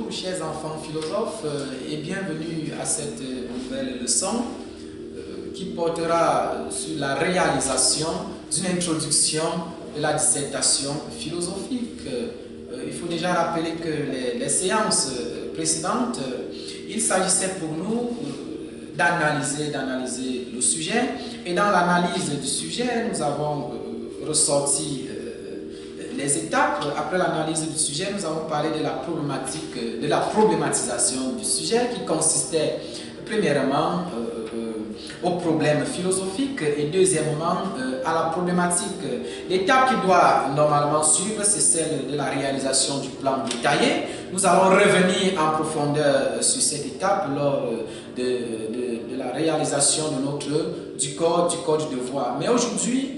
Bonjour chers enfants philosophes et bienvenue à cette nouvelle leçon qui portera sur la réalisation d'une introduction de la dissertation philosophique. Il faut déjà rappeler que les séances précédentes, il s'agissait pour nous d'analyser le sujet, et dans l'analyse du sujet, nous avons ressorti les étapes. Après l'analyse du sujet, nous avons parlé de la problématique, de la problématisation du sujet qui consistait premièrement au problème philosophique et deuxièmement à la problématique. L'étape qui doit normalement suivre, c'est celle de la réalisation du plan détaillé. Nous allons revenir en profondeur sur cette étape lors de la réalisation du code du devoir. Mais aujourd'hui,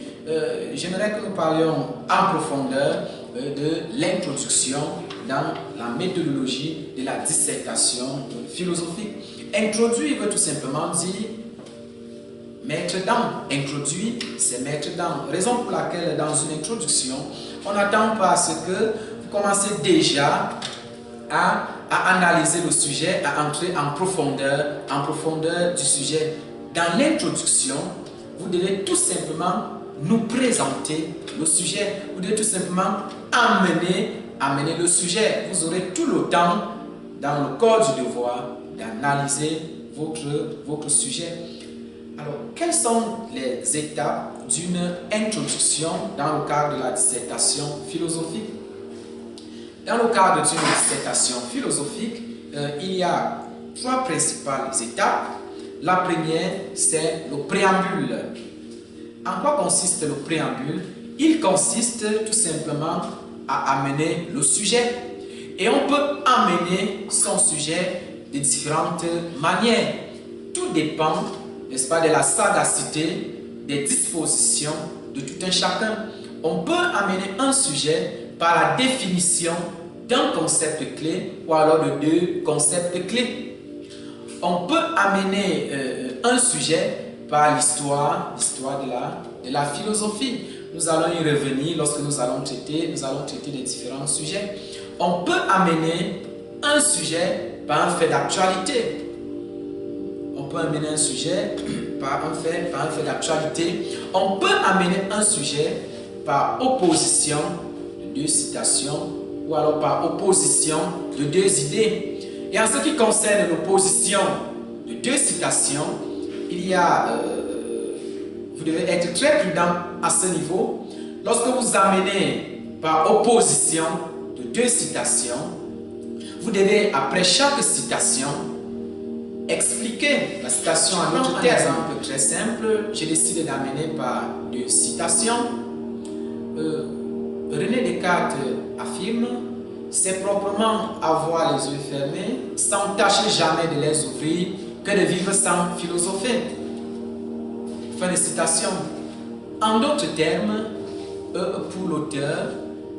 j'aimerais que nous parlions en profondeur de l'introduction dans la méthodologie de la dissertation philosophique. Introduire veut tout simplement dire mettre dans. Introduire, c'est mettre dans. Raison pour laquelle dans une introduction, on n'attend pas à ce que vous commencez déjà à analyser le sujet, à entrer en profondeur du sujet. Dans l'introduction, vous devez tout simplement nous présenter le sujet. Vous devez tout simplement amener le sujet. Vous aurez tout le temps, dans le code du devoir, d'analyser votre sujet. Alors, quelles sont les étapes d'une introduction dans le cadre de la dissertation philosophique? Dans le cadre d'une dissertation philosophique, il y a trois principales étapes. La première, c'est le préambule. En quoi consiste le préambule? Il consiste tout simplement à amener le sujet. Et on peut amener son sujet de différentes manières. Tout dépend, n'est-ce pas, de la sagacité, des dispositions de tout un chacun. On peut amener un sujet par la définition d'un concept clé ou alors de deux concepts clés. On peut amener un sujet par l'histoire de la philosophie. Nous allons y revenir lorsque nous allons traiter des différents sujets. On peut amener un sujet par un fait d'actualité. On peut amener un sujet par un fait d'actualité. On peut amener un sujet par opposition de deux citations ou alors par opposition de deux idées. Et en ce qui concerne l'opposition de deux citations, il y a, vous devez être très prudent à ce niveau. Lorsque vous amenez par opposition de deux citations, vous devez, après chaque citation, expliquer la citation en d'autres termes. Un exemple très simple, j'ai décidé d'amener par deux citations. René Descartes affirme: c'est proprement avoir les yeux fermés, sans tâcher jamais de les ouvrir, que de vivre sans philosopher. Fin de citation. En d'autres termes, pour l'auteur,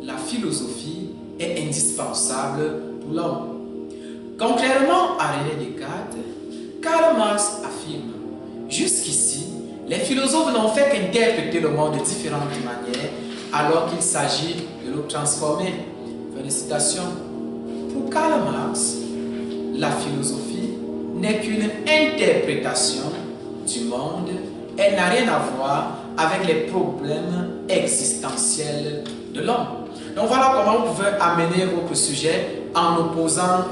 la philosophie est indispensable pour l'homme. Contrairement à René Descartes, Karl Marx affirme: jusqu'ici, les philosophes n'ont fait qu'interpréter le monde de différentes manières, alors qu'il s'agit de le transformer. Fin de citation. Pour Karl Marx, la philosophie n'est qu'une interprétation du monde. Elle n'a rien à voir avec les problèmes existentiels de l'homme. Donc voilà comment vous pouvez amener votre sujet en opposant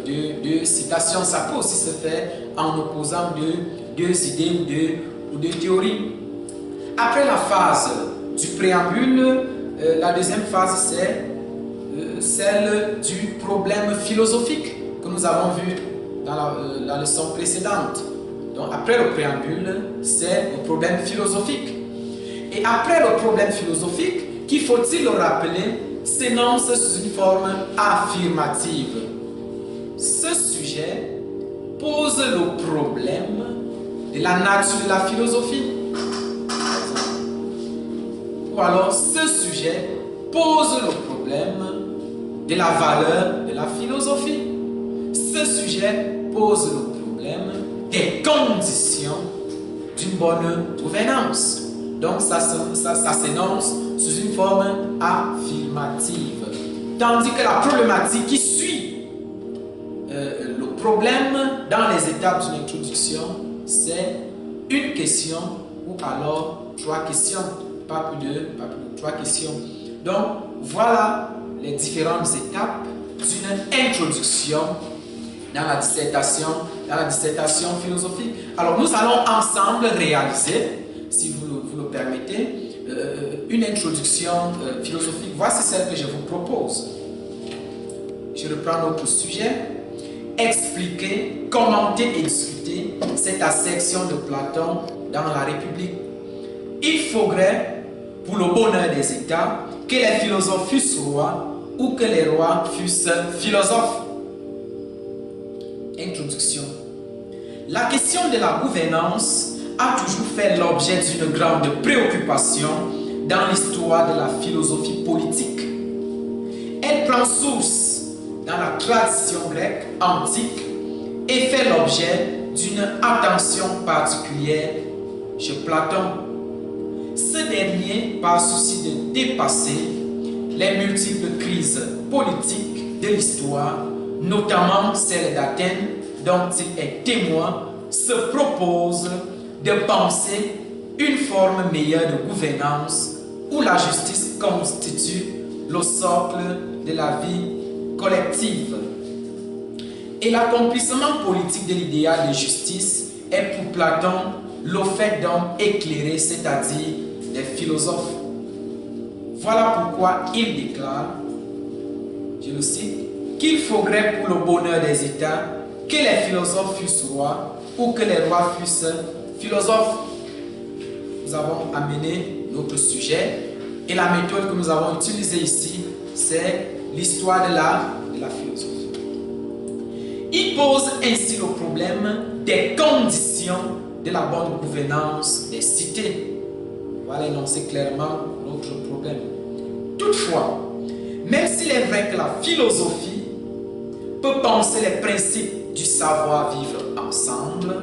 deux citations. Ça peut aussi se faire en opposant deux idées ou deux théories. Après la phase du préambule, la deuxième phase, c'est celle du problème philosophique que nous avons vu dans la leçon précédente. Donc après le préambule, c'est le problème philosophique. Et après le problème philosophique, qu'il faut-il le rappeler, s'énonce sous une forme affirmative. Ce sujet pose le problème de la nature de la philosophie. Ou alors ce sujet pose le problème de la valeur de la philosophie. Ce sujet pose le problème des conditions d'une bonne gouvernance. Donc ça s'énonce sous une forme affirmative. Tandis que la problématique qui suit problème dans les étapes d'une introduction, c'est une question ou alors 3 questions, pas plus de 3 questions. Donc, voilà les différentes étapes d'une introduction dans la dissertation philosophique. Alors, nous allons ensemble réaliser, si vous le permettez, une introduction philosophique. Voici celle que je vous propose. Je reprends notre sujet. Expliquer, commenter et discuter cette assertion de Platon dans la République. Il faudrait, pour le bonheur des États, que les philosophes fussent rois ou que les rois fussent philosophes. Introduction. La question de la gouvernance a toujours fait l'objet d'une grande préoccupation dans l'histoire de la philosophie politique. Elle prend source dans la tradition grecque antique et fait l'objet d'une attention particulière chez Platon. Ce dernier, par souci de dépasser les multiples crises politiques de l'histoire, notamment celle d'Athènes dont il est témoin, se propose de penser une forme meilleure de gouvernance où la justice constitue le socle de la vie collective. Et l'accomplissement politique de l'idéal de justice est pour Platon le fait d'hommes éclairés, c'est-à-dire des philosophes. Voilà pourquoi il déclare, je le cite, qu'il faudrait pour le bonheur des États que les philosophes fussent rois ou que les rois fussent philosophes. Nous avons amené notre sujet et la méthode que nous avons utilisée ici, c'est l'histoire de la philosophie. Il pose ainsi le problème des conditions de la bonne gouvernance des cités. Voilà énoncer clairement notre problème. Toutefois, même s'il est vrai que la philosophie peut penser les principes du savoir-vivre ensemble,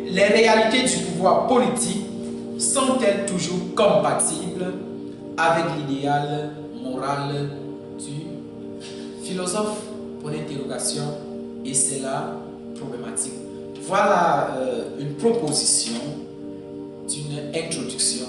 les réalités du pouvoir politique sont-elles toujours compatibles avec l'idéal moral du philosophe? Pour l'interrogation, et c'est la problématique. Voilà une proposition d'une introduction